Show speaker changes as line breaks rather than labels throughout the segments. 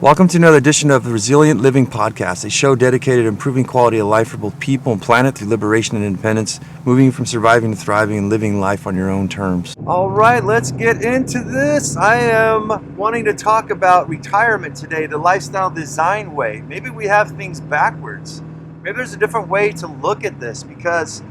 Welcome to another edition of the Resilient Living Podcast, a show dedicated to improving quality of life for both people and planet through liberation and independence, moving from surviving to thriving and living life on your own terms. All right, let's get into this. I am wanting to talk about retirement today, the lifestyle design way. Maybe we have things backwards. Maybe there's a different way to look at this because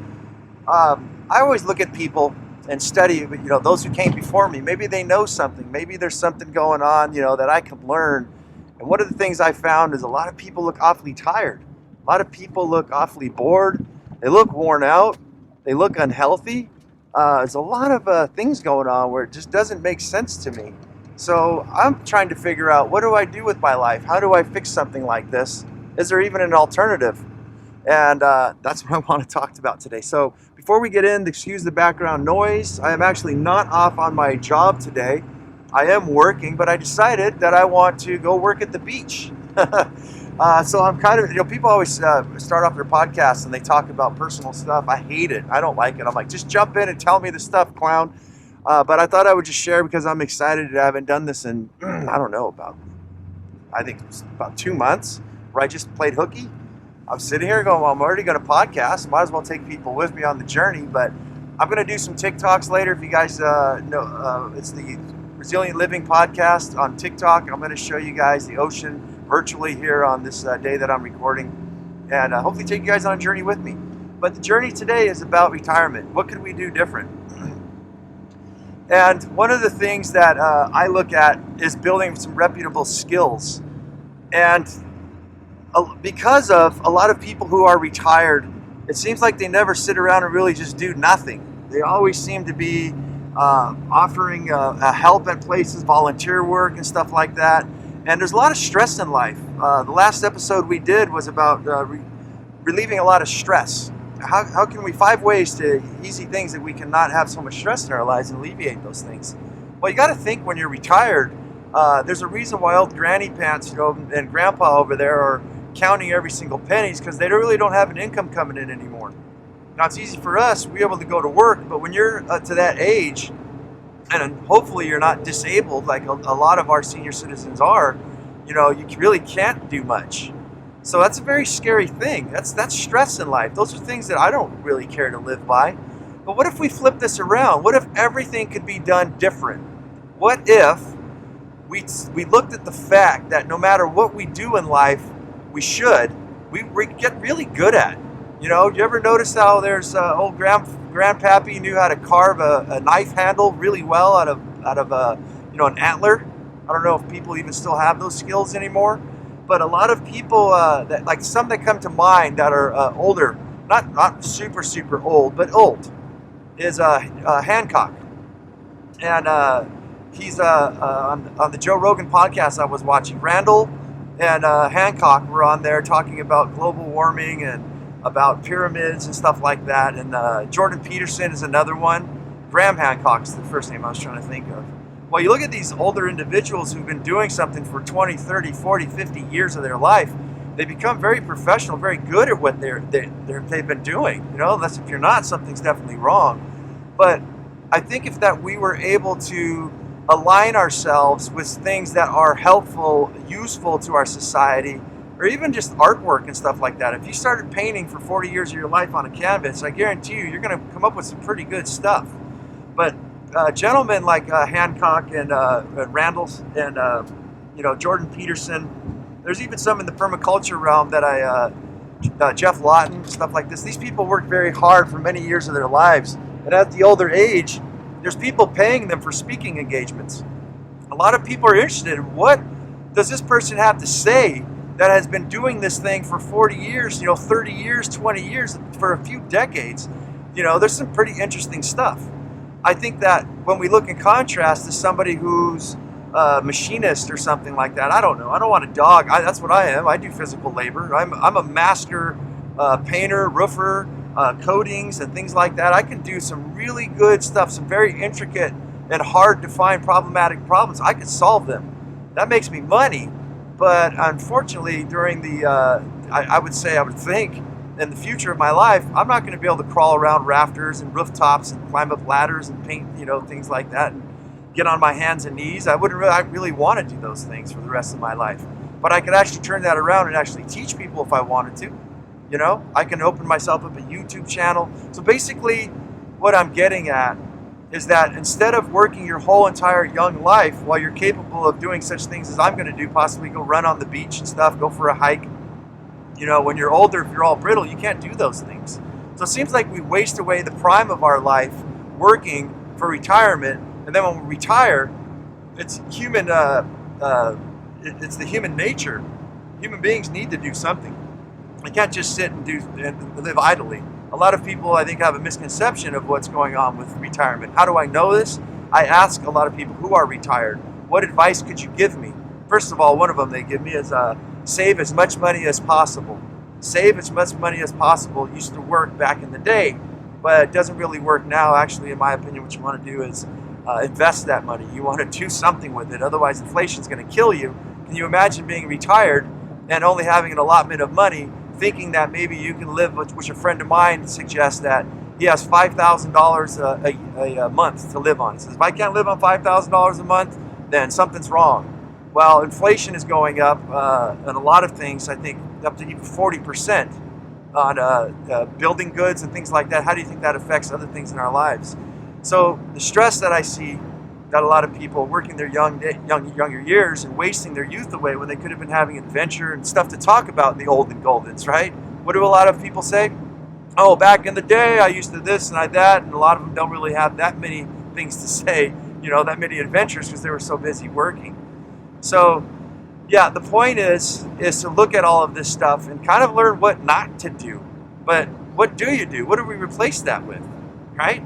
I always look at people and study, those who came before me. Maybe they know something. Maybe there's something going on, that I can learn. And one of the things I found is a lot of people look awfully tired. A lot of people look awfully bored. They look worn out. They look unhealthy. There's a lot of things going on where it just doesn't make sense to me. So I'm trying to figure out, what do I do with my life? How do I fix something like this? Is there even an alternative? And that's what I want to talk about today. So before we get in, excuse the background noise. I am actually not off on my job today. I am working, but I decided that I want to go work at the beach. So I'm kind of, people always start off their podcasts and they talk about personal stuff. I hate it. I don't like it. I'm like, just jump in and tell me the stuff, clown. But I thought I would just share because I'm excited. I haven't done this in, I think it's about 2 months where I just played hooky. I'm sitting here going, well, I'm already going to podcast. Might as well take people with me on the journey. But I'm going to do some TikToks later. If you guys know, it's the Resilient Living Podcast on TikTok. I'm going to show you guys the ocean virtually here on this day that I'm recording, and hopefully take you guys on a journey with me. But the journey today is about retirement. What could we do different? And one of the things that I look at is building some reputable skills. And because of a lot of people who are retired, it seems like they never sit around and really just do nothing. They always seem to be offering help at places, volunteer work and stuff like that. And there's a lot of stress in life. The last episode we did was about relieving a lot of stress. How can we, 5 ways to easy things that we can not have so much stress in our lives and alleviate those things. Well, you got to think when you're retired, there's a reason why old granny pants, and grandpa over there are counting every single pennies, because they really don't have an income coming in anymore. Now, it's easy for us, we're able to go to work, but when you're to that age, and hopefully you're not disabled like a lot of our senior citizens are, you really can't do much. So that's a very scary thing. That's stress in life. Those are things that I don't really care to live by. But what if we flip this around? What if everything could be done different? What if we looked at the fact that no matter what we do in life, we get really good at? You ever notice how there's old grandpappy knew how to carve a knife handle really well out of an antler? I don't know if people even still have those skills anymore, but a lot of people that, like some that come to mind that are older, not super super old, but old, is Hancock, and he's on the Joe Rogan podcast I was watching. Randall and Hancock were on there talking about global warming and about pyramids and stuff like that. And Jordan Peterson is another one. Graham Hancock's the first name I was trying to think of. Well, you look at these older individuals who've been doing something for 20, 30, 40, 50 years of their life. They become very professional, very good at what they've been doing. Unless if you're not, something's definitely wrong. But I think if that we were able to align ourselves with things that are helpful, useful to our society, or even just artwork and stuff like that. If you started painting for 40 years of your life on a canvas, I guarantee you're going to come up with some pretty good stuff. But gentlemen like Hancock and Randall and Jordan Peterson, there's even some in the permaculture realm that Jeff Lawton, stuff like this. These people work very hard for many years of their lives, and at the older age, there's people paying them for speaking engagements. A lot of people are interested in what does this person have to say that has been doing this thing for 40 years, 30 years, 20 years, for a few decades. There's some pretty interesting stuff. I think that when we look in contrast to somebody who's a machinist or something like that, I don't know. I don't want a dog. That's what I am. I do physical labor. I'm a master painter, roofer, coatings and things like that. I can do some really good stuff, some very intricate and hard to find problematic problems. I can solve them. That makes me money. But unfortunately, during I would think, in the future of my life, I'm not going to be able to crawl around rafters and rooftops and climb up ladders and paint, things like that, and get on my hands and knees. I really want to do those things for the rest of my life. but I could actually turn that around and actually teach people if I wanted to. I can open myself up a YouTube channel. So basically what I'm getting at is that instead of working your whole entire young life while you're capable of doing such things as I'm going to do, possibly go run on the beach and stuff, go for a hike, when you're older, if you're all brittle, you can't do those things. So it seems like we waste away the prime of our life working for retirement, and then when we retire, it's human. It's the human nature. Human beings need to do something. They can't just sit and live idly. A lot of people, I think, have a misconception of what's going on with retirement. How do I know this? I ask a lot of people who are retired, what advice could you give me? First of all, one of them they give me is save as much money as possible. Save as much money as possible used to work back in the day, but it doesn't really work now. Actually, in my opinion, what you want to do is invest that money. You want to do something with it. Otherwise, inflation is going to kill you. Can you imagine being retired and only having an allotment of money, thinking that maybe you can live, which a friend of mine suggests that he has $5,000 a month to live on. He says, if I can't live on $5,000 a month, then something's wrong. Well, inflation is going up on a lot of things, I think up to even 40% on building goods and things like that. How do you think that affects other things in our lives? So the stress that I see that a lot of people working their younger years and wasting their youth away when they could have been having adventure and stuff to talk about in the old and goldens, right? What do a lot of people say? Oh, back in the day, I used to this and I that, and a lot of them don't really have that many things to say, that many adventures because they were so busy working. So, yeah, the point is to look at all of this stuff and kind of learn what not to do. But what do you do? What do we replace that with, right?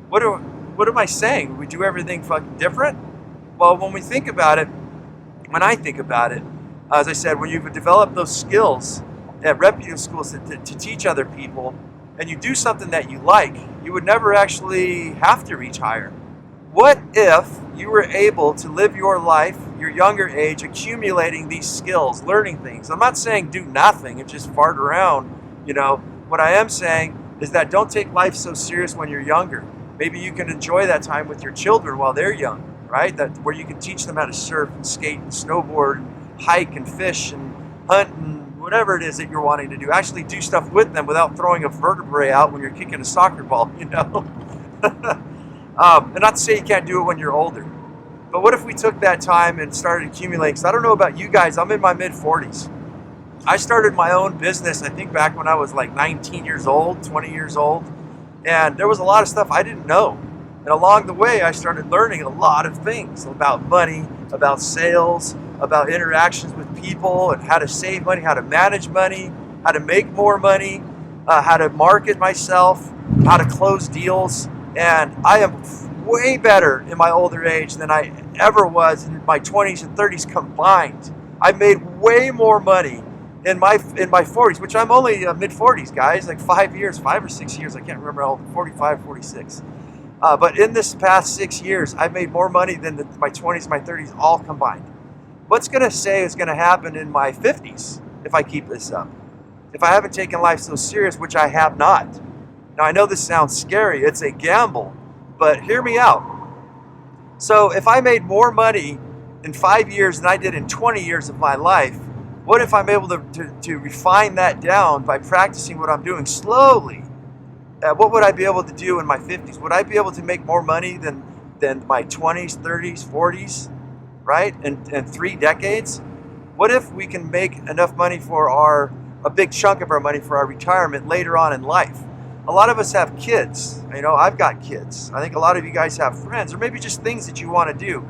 What am I saying? We do everything fucking different? Well, when I think about it, as I said, when you've developed those skills at reputable schools to teach other people, and you do something that you like, you would never actually have to retire. What if you were able to live your life, your younger age, accumulating these skills, learning things? I'm not saying do nothing and just fart around. What I am saying is that don't take life so serious when you're younger. Maybe you can enjoy that time with your children while they're young, right? Where you can teach them how to surf and skate and snowboard and hike and fish and hunt and whatever it is that you're wanting to do. Actually do stuff with them without throwing a vertebrae out when you're kicking a soccer ball, And not to say you can't do it when you're older. But what if we took that time and started accumulating? Because I don't know about you guys, I'm in my mid-40s. I started my own business, I think back when I was like 19 years old, 20 years old. And there was a lot of stuff I didn't know. And along the way, I started learning a lot of things about money, about sales, about interactions with people, and how to save money, how to manage money, how to make more money, how to market myself, how to close deals. And I am way better in my older age than I ever was in my 20s and 30s combined. I made way more money in my 40s, which I'm only mid-40s, guys, like 5 or 6 years, I can't remember how old, 45, 46. But in this past 6 years, I've made more money than my 20s, my 30s all combined. What's going to say is going to happen in my 50s if I keep this up? If I haven't taken life so serious, which I have not. Now, I know this sounds scary. It's a gamble, but hear me out. So if I made more money in 5 years than I did in 20 years of my life, what if I'm able to refine that down by practicing what I'm doing slowly? What would I be able to do in my 50s? Would I be able to make more money than my 20s, 30s, 40s, right? In 3 decades? What if we can make enough money for a big chunk of our money for our retirement later on in life? A lot of us have kids. I've got kids. I think a lot of you guys have friends, or maybe just things that you want to do.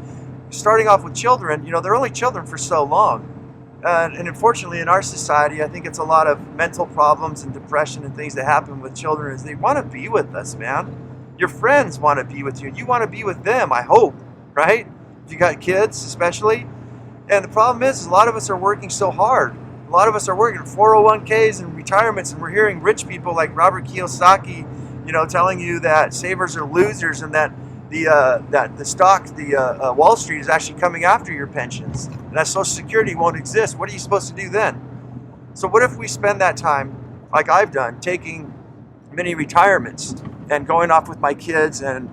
Starting off with children, they're only children for so long. And unfortunately, in our society, I think it's a lot of mental problems and depression and things that happen with children is they want to be with us, man. Your friends want to be with you. You want to be with them, I hope, right? If you got kids, especially. And the problem is a lot of us are working so hard. A lot of us are working 401ks and retirements, and we're hearing rich people like Robert Kiyosaki, telling you that savers are losers and that Wall Street is actually coming after your pensions, and that Social Security won't exist. What are you supposed to do then? So what if we spend that time, like I've done, taking mini retirements and going off with my kids and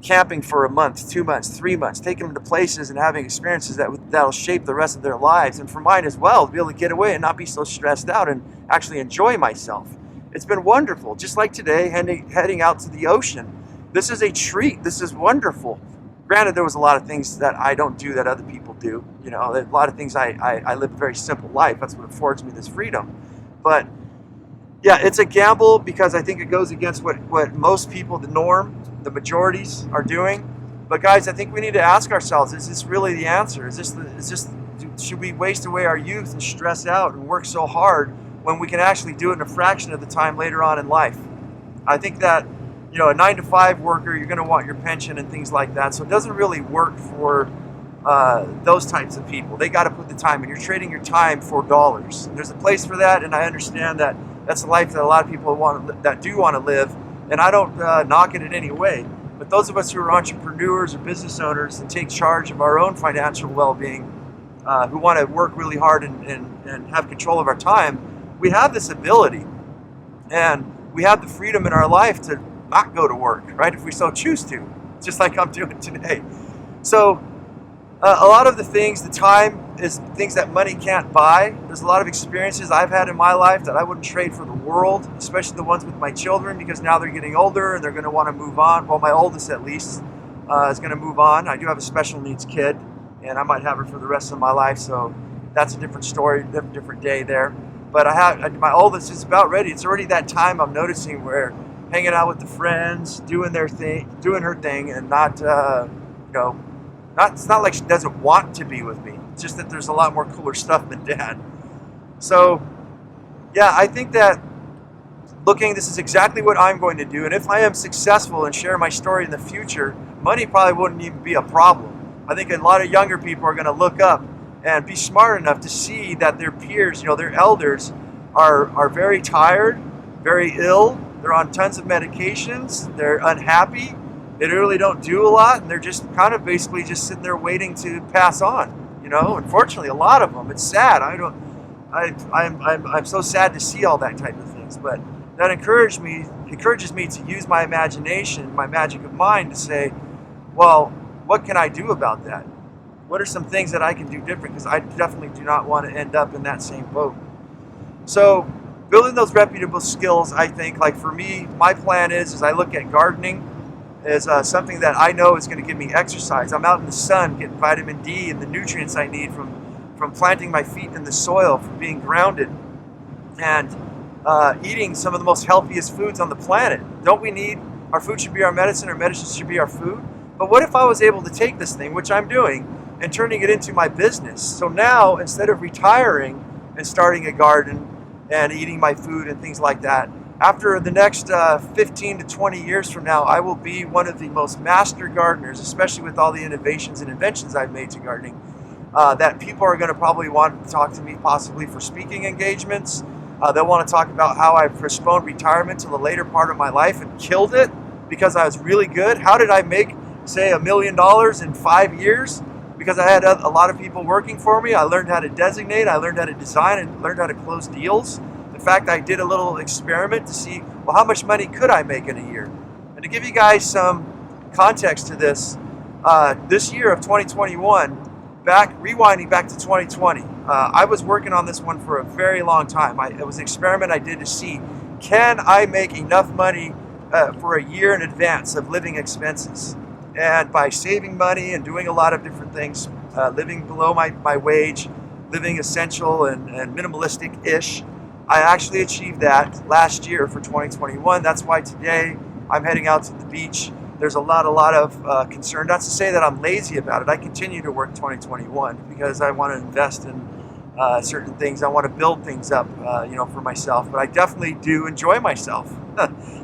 camping for a month, 2 months, 3 months, taking them to places and having experiences that'll shape the rest of their lives, and for mine as well, to be able to get away and not be so stressed out and actually enjoy myself. It's been wonderful. Just like today, heading out to the ocean. This is a treat. This is wonderful. Granted, there was a lot of things that I don't do that other people do. You know, a lot of things I live a very simple life. That's what affords me this freedom. But yeah, it's a gamble because I think it goes against what most people, the norm, the majorities are doing. But guys, I think we need to ask ourselves, is this really the answer? Should we waste away our youth and stress out and work so hard when we can actually do it in a fraction of the time later on in life? I think that, you know, a 9-to-5 worker, you're going to want your pension and things like that. So it doesn't really work for those types of people. They got to put the time in. You're trading your time for dollars. There's a place for that, and I understand that that's a life that a lot of people do want to live, and I don't knock it in any way. But those of us who are entrepreneurs or business owners and take charge of our own financial well-being, who want to work really hard and have control of our time, we have this ability, and we have the freedom in our life to not go to work, right? If we so choose to, just like I'm doing today. So a lot of the things, the time is things that money can't buy. There's a lot of experiences I've had in my life that I wouldn't trade for the world, especially the ones with my children, because now they're getting older and they're going to want to move on. Well, my oldest at least is going to move on. I do have a special needs kid, and I might have her for the rest of my life, so that's a different story, different day there. But my oldest is about ready. It's already that time I'm noticing where hanging out with the friends, doing her thing, and not, it's not like she doesn't want to be with me. It's just that there's a lot more cooler stuff than Dad. So, yeah, I think that this is exactly what I'm going to do. And if I am successful and share my story in the future, money probably wouldn't even be a problem. I think a lot of younger people are going to look up and be smart enough to see that their peers, their elders, are very tired, very ill. They're on tons of medications. They're unhappy. They really don't do a lot, and they're just kind of basically just sitting there waiting to pass on. Unfortunately, a lot of them. It's sad. I'm so sad to see all that type of things. But that encourages me to use my imagination, my magic of mind, to say, well, what can I do about that? What are some things that I can do different? Because I definitely do not want to end up in that same boat. So building those reputable skills, I think, like for me, my plan is I look at gardening as something that I know is going to give me exercise. I'm out in the sun getting vitamin D and the nutrients I need from planting my feet in the soil, from being grounded, and eating some of the most healthiest foods on the planet. Don't we need, our food should be our medicine should be our food? But what if I was able to take this thing, which I'm doing, and turning it into my business? So now, instead of retiring and starting a garden and eating my food and things like that, after the next 15 to 20 years from now, I will be one of the most master gardeners, especially with all the innovations and inventions I've made to gardening, that people are going to probably want to talk to me possibly for speaking engagements. They'll want to talk about how I postponed retirement to the later part of my life and killed it because I was really good. How did I make, say, $1 million in 5 years? Because I had a lot of people working for me. I learned how to designate, I learned how to design, and learned how to close deals. In fact, I did a little experiment to see, well, how much money could I make in a year? And to give you guys some context to this, this year of 2021, rewinding back to 2020, I was working on this one for a very long time. It was an experiment I did to see, can I make enough money for a year in advance of living expenses? And by saving money and doing a lot of different things, living below my wage, living essential and minimalistic-ish, I actually achieved that last year for 2021. That's why today I'm heading out to the beach. There's a lot of concern. Not to say that I'm lazy about it. I continue to work 2021 because I want to invest in certain things. I want to build things up, for myself. But I definitely do enjoy myself.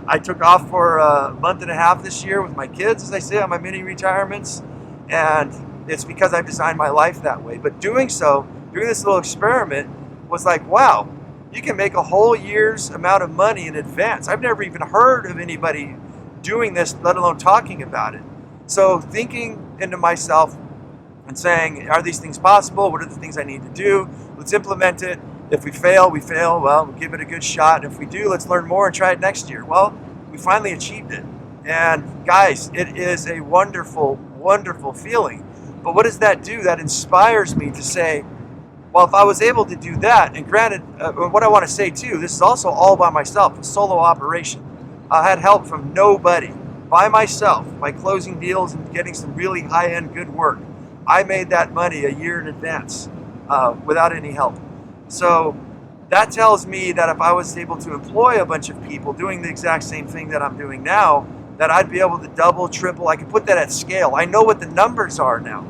I took off for a month and a half this year with my kids, as I say, on my mini retirements. And it's because I've designed my life that way. But doing this little experiment was like, wow, you can make a whole year's amount of money in advance. I've never even heard of anybody doing this, let alone talking about it. So thinking into myself and saying, are these things possible? What are the things I need to do? Let's implement it. If we fail, we fail. Well, we'll give it a good shot. And if we do, let's learn more and try it next year. Well, we finally achieved it. And guys, it is a wonderful, wonderful feeling. But what does that do? That inspires me to say, well, if I was able to do that, and granted, what I want to say too, this is also all by myself, a solo operation. I had help from nobody, by myself, by closing deals and getting some really high-end good work. I made that money a year in advance without any help. So that tells me that if I was able to employ a bunch of people doing the exact same thing that I'm doing now, that I'd be able to double, triple. I could put that at scale. I know what the numbers are now.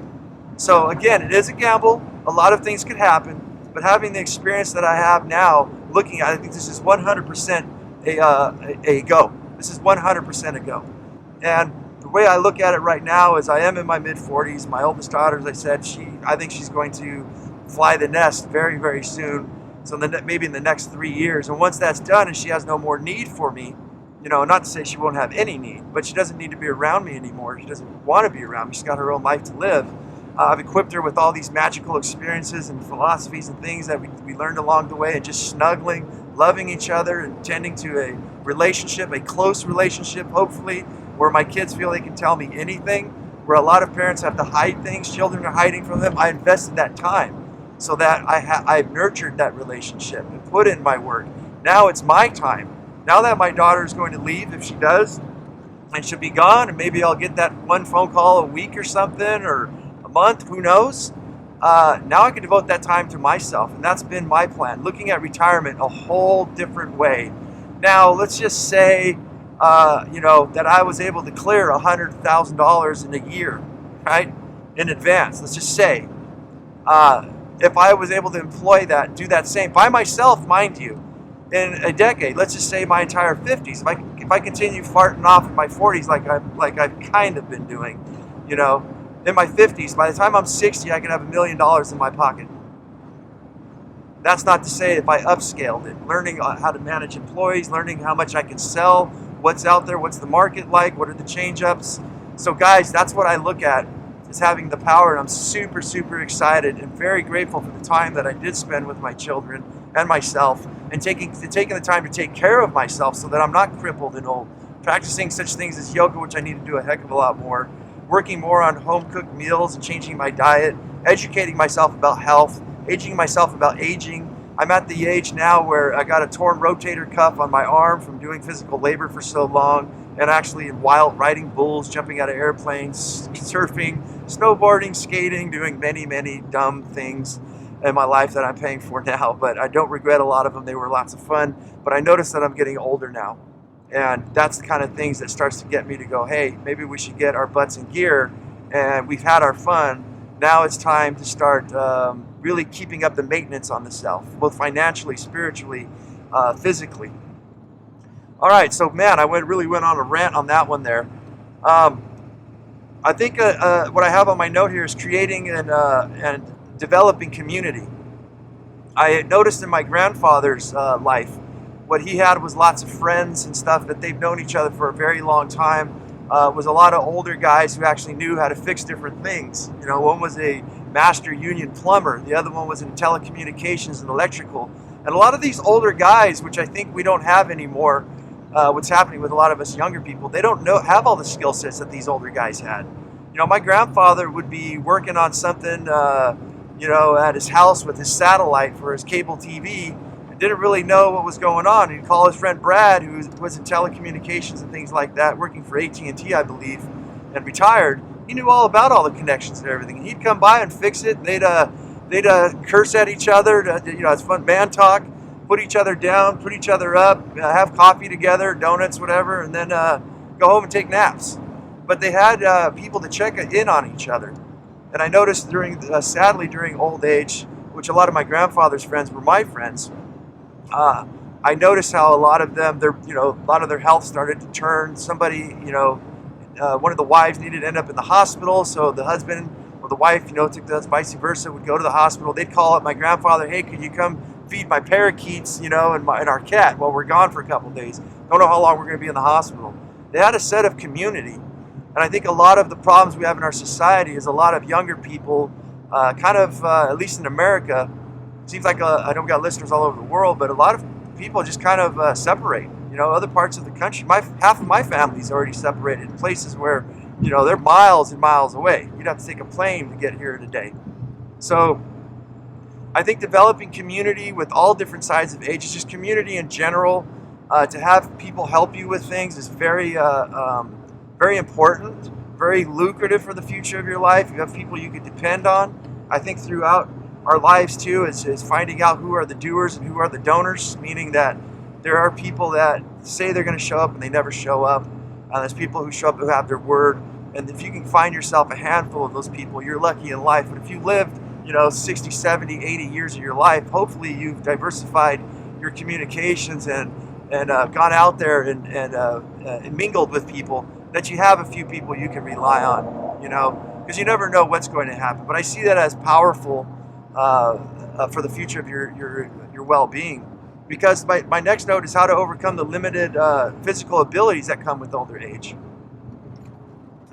So again, it is a gamble. A lot of things could happen, but having the experience that I have now, looking at it, I think this is 100% a go. This is 100% a go. And the way I look at it right now is I am in my mid-40s. My oldest daughter, as I said, I think she's going to fly the nest very, very soon. So maybe in the next 3 years. And once that's done and she has no more need for me, not to say she won't have any need, but she doesn't need to be around me anymore. She doesn't want to be around me. She's got her own life to live. I've equipped her with all these magical experiences and philosophies and things that we learned along the way, and just snuggling, loving each other, and tending to a relationship, a close relationship, hopefully, where my kids feel they can tell me anything, where a lot of parents have to hide things, children are hiding from them. I invested that time so that I've nurtured that relationship and put in my work. Now it's my time. Now that my daughter is going to leave, if she does, and she'll be gone, and maybe I'll get that one phone call a week or something, or a month, who knows? Now I can devote that time to myself, and that's been my plan, looking at retirement a whole different way. Now, let's just say, that I was able to clear $100,000 in a year, right, in advance. Let's just say, if I was able to employ that, do that same, by myself, mind you, in a decade, let's just say my entire 50s, if I continue farting off in my 40s like I've kind of been doing, in my 50s, by the time I'm 60, I can have $1 million in my pocket. That's not to say if I upscaled it, learning how to manage employees, learning how much I can sell, what's out there, what's the market like, what are the change-ups. So guys, that's what I look at, is having the power, and I'm super, super excited and very grateful for the time that I did spend with my children and myself, and taking the time to take care of myself so that I'm not crippled and old, practicing such things as yoga, which I need to do a heck of a lot more, working more on home-cooked meals and changing my diet, educating myself about health, educating myself about aging. I'm at the age now where I got a torn rotator cuff on my arm from doing physical labor for so long, and actually in wild riding bulls, jumping out of airplanes, surfing, snowboarding, skating, doing many, many dumb things in my life that I'm paying for now, but I don't regret a lot of them. They were lots of fun, but I noticed that I'm getting older now. And that's the kind of things that starts to get me to go, hey, maybe we should get our butts in gear, and we've had our fun. Now it's time to start really keeping up the maintenance on the self, both financially, spiritually, physically. All right, so man, I really went on a rant on that one there. I think what I have on my note here is creating and developing community. I noticed in my grandfather's life, what he had was lots of friends and stuff that they've known each other for a very long time. Was a lot of older guys who actually knew how to fix different things. One was a master union plumber, the other one was in telecommunications and electrical. And a lot of these older guys, which I think we don't have anymore, what's happening with a lot of us younger people, they don't have all the skill sets that these older guys had. My grandfather would be working on something, at his house with his satellite for his cable TV, and didn't really know what was going on. He'd call his friend Brad, who was in telecommunications and things like that, working for AT&T, I believe, and retired. He knew all about all the connections and everything. He'd come by and fix it. They'd curse at each other. It's fun man talk. Put each other down, put each other up, have coffee together, donuts, whatever, and then go home and take naps. But they had people to check in on each other. And I noticed sadly during old age, which a lot of my grandfather's friends were my friends, I noticed how a lot of them, a lot of their health started to turn. Somebody, one of the wives needed to end up in the hospital, so the husband or the wife, took the vice versa, would go to the hospital. They'd call up my grandfather, hey, could you come feed my parakeets, and our cat while we're gone for a couple of days. Don't know how long we're going to be in the hospital. They had a set of community. And I think a lot of the problems we have in our society is a lot of younger people, at least in America, seems like I know we got listeners all over the world, but a lot of people just kind of separate. Other parts of the country, half of my family's already separated, places where, they're miles and miles away. You'd have to take a plane to get here today. So I think developing community with all different sides of ages, just community in general, to have people help you with things is very, very important, very lucrative for the future of your life. You have people you can depend on. I think throughout our lives too is finding out who are the doers and who are the donors, meaning that there are people that say they're going to show up and they never show up. There's people who show up who have their word. And if you can find yourself a handful of those people, you're lucky in life. But if you lived 60, 70, 80 years of your life, hopefully you've diversified your communications and gone out there and mingled with people, that you have a few people you can rely on, because you never know what's going to happen. But I see that as powerful for the future of your well-being, because my next note is how to overcome the limited physical abilities that come with older age.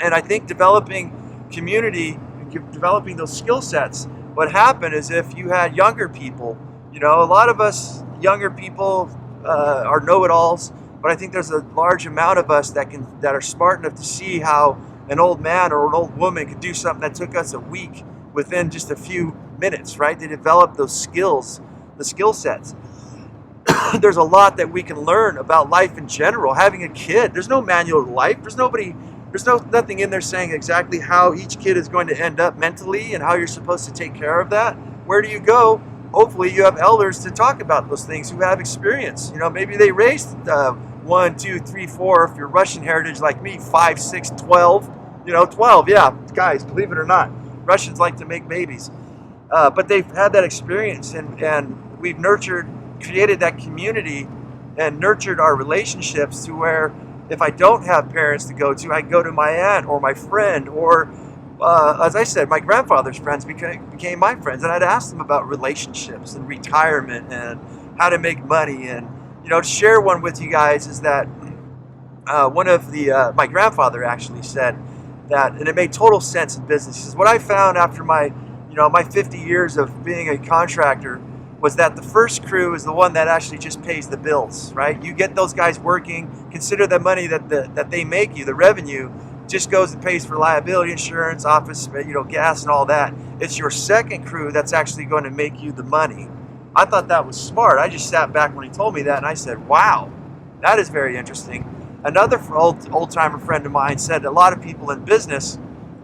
And I think developing community, developing those skill sets, what happened is if you had younger people, a lot of us younger people are know-it-alls, but I think there's a large amount of us that are smart enough to see how an old man or an old woman could do something that took us a week within just a few minutes, right? They develop those skills, the skill sets. There's a lot that we can learn about life in general. Having a kid, there's no manual to life. There's nothing in there saying exactly how each kid is going to end up mentally and how you're supposed to take care of that. Where do you go? Hopefully you have elders to talk about those things who have experience. Maybe they raised 1, 2, 3, 4, if you're Russian heritage like me, 5, 6, 12. 12, yeah, guys, believe it or not, Russians like to make babies. But they've had that experience, and we've created that community and nurtured our relationships to where if I don't have parents to go to, I go to my aunt or my friend, or as I said, my grandfather's friends became my friends, and I'd ask them about relationships and retirement and how to make money. And to share one with you guys is that one of my grandfather actually said that, and it made total sense in business. He says, what I found after my 50 years of being a contractor was that the first crew is the one that actually just pays the bills, right? You get those guys working, consider the money that they make you, the revenue, just goes and pays for liability insurance, office, gas and all that. It's your second crew that's actually going to make you the money. I thought that was smart. I just sat back when he told me that and I said, wow, that is very interesting. Another old-timer friend of mine said a lot of people in business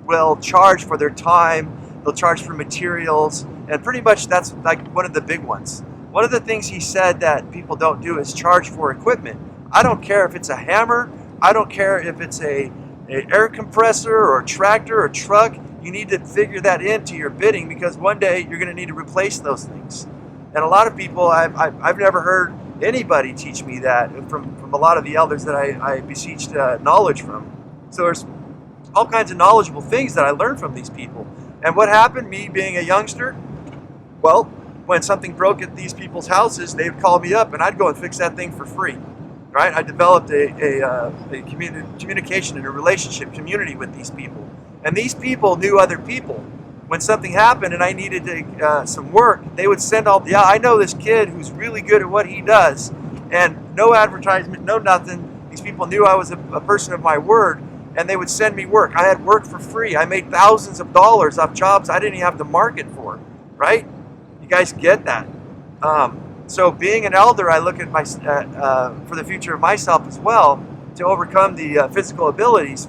will charge for their time, they'll charge for materials, and pretty much that's like one of the big ones. One of the things he said that people don't do is charge for equipment. I don't care if it's a hammer, I don't care if it's an air compressor or a tractor or truck. You need to figure that into your bidding, because one day you're going to need to replace those things. And a lot of people, I've never heard anybody teach me that from a lot of the elders that I beseeched knowledge from. So there's all kinds of knowledgeable things that I learned from these people. And what happened, me being a youngster, well, when something broke at these people's houses, they would call me up and I'd go and fix that thing for free. Right? I developed a communication and a relationship community with these people. And these people knew other people. When something happened and I needed some work, they would send I know this kid who's really good at what he does. And no advertisement, no nothing. These people knew I was a person of my word, and they would send me work. I had work for free. I made thousands of dollars off jobs I didn't even have to market for. Right? You guys get that. So being an elder, I look at for the future of myself as well, to overcome the physical abilities,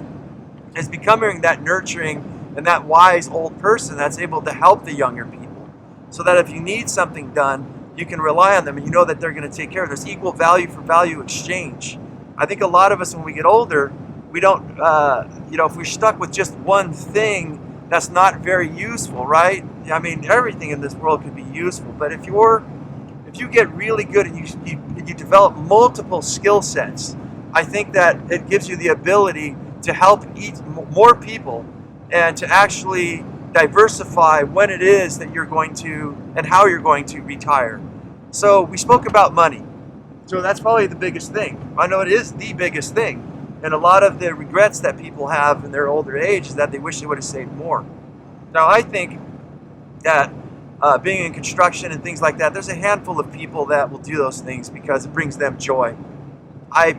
is becoming that nurturing and that wise old person that's able to help the younger people. So that if you need something done, you can rely on them and you know that they're going to take care of it. There's equal value for value exchange. I think a lot of us, when we get older, we don't, if we're stuck with just one thing, that's not very useful, right? I mean, everything in this world can be useful, but if you get really good and you develop multiple skill sets, I think that it gives you the ability to help more people and to actually diversify when it is that you're going to and how you're going to retire. So we spoke about money. So that's probably the biggest thing. I know it is the biggest thing. And a lot of the regrets that people have in their older age is that they wish they would have saved more. Now I think that being in construction and things like that, there's a handful of people that will do those things because it brings them joy. I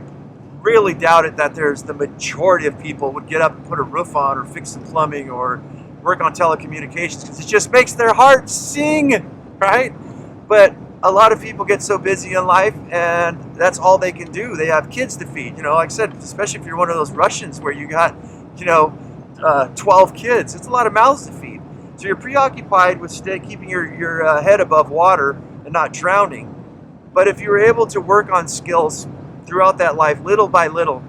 really doubt it that there's the majority of people would get up and put a roof on or fix some plumbing or work on telecommunications because it just makes their heart sing, right? But a lot of people get so busy in life and that's all they can do. They have kids to feed, like I said, especially if you're one of those Russians where you got, 12 kids. It's a lot of mouths to feed. So you're preoccupied with keeping your head above water and not drowning. But if you were able to work on skills throughout that life, little by little,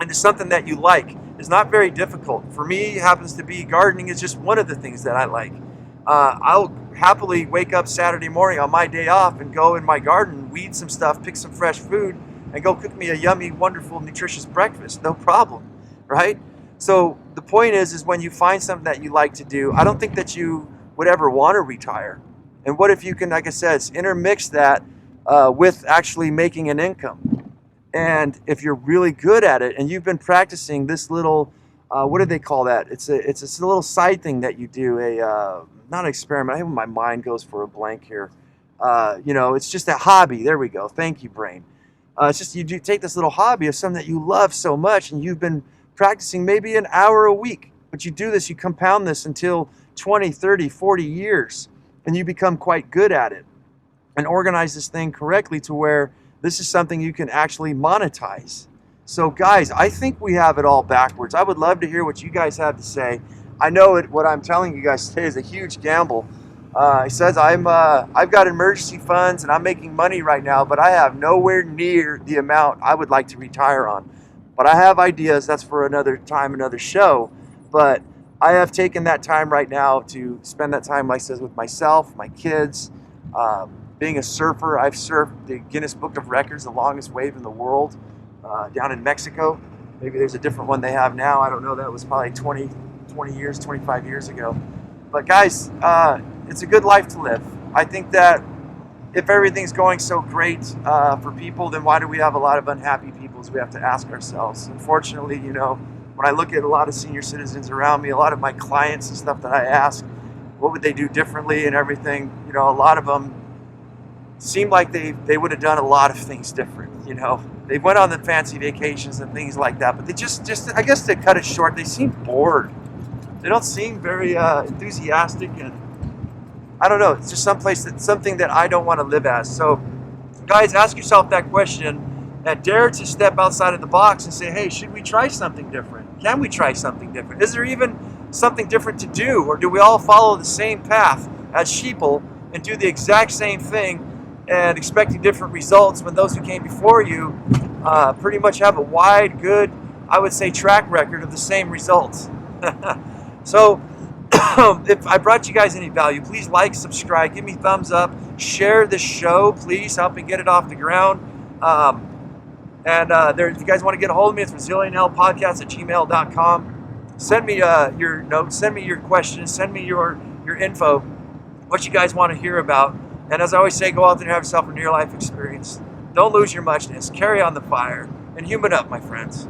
into something that you like, is not very difficult. For me, it happens to be gardening is just one of the things that I like. I'll happily wake up Saturday morning on my day off and go in my garden, weed some stuff, pick some fresh food, and go cook me a yummy, wonderful, nutritious breakfast. No problem, right? So the point is when you find something that you like to do, I don't think that you would ever want to retire. And what if you can, like I said, intermix that with actually making an income? And if you're really good at it and you've been practicing this little, what do they call that? It's a little side thing that you do, not an experiment. I think my mind goes for a blank here. It's just a hobby. There we go. Thank you, brain. It's just you do take this little hobby of something that you love so much and you've been practicing maybe an hour a week. But you do this, you compound this until 20, 30, 40 years and you become quite good at it and organize this thing correctly to where this is something you can actually monetize. So guys, I think we have it all backwards. I would love to hear what you guys have to say. I know what I'm telling you guys today is a huge gamble. He says I've got emergency funds and I'm making money right now, but I have nowhere near the amount I would like to retire on. But I have ideas. That's for another time, another show. But I have taken that time right now to spend that time, like I said, with myself, my kids. Being a surfer, I've surfed the Guinness Book of Records, the longest wave in the world, down in Mexico. Maybe there's a different one they have now. I don't know. That was probably 20 years, 25 years ago. But guys, it's a good life to live. I think that if everything's going so great for people, then why do we have a lot of unhappy people? As we have to ask ourselves. Unfortunately, when I look at a lot of senior citizens around me, a lot of my clients and stuff that I ask, what would they do differently and everything, a lot of them seem like they would have done a lot of things different. They went on the fancy vacations and things like that, but they just I guess to cut it short, they seem bored. They don't seem very enthusiastic, and I don't know. It's just something that I don't want to live as. So, guys, ask yourself that question and dare to step outside of the box and say, hey, should we try something different? Can we try something different? Is there even something different to do? Or do we all follow the same path as sheeple and do the exact same thing and expecting different results when those who came before you pretty much have a wide, good, I would say, track record of the same results? So if I brought you guys any value, please like, subscribe, give me thumbs up, share the show, please, help me get it off the ground. If you guys want to get a hold of me, it's Resilientlpodcast@gmail.com. Send me your notes, send me your questions, send me your info, what you guys want to hear about. And as I always say, go out there and have yourself a near-life experience. Don't lose your muchness. Carry on the fire. And human up, my friends.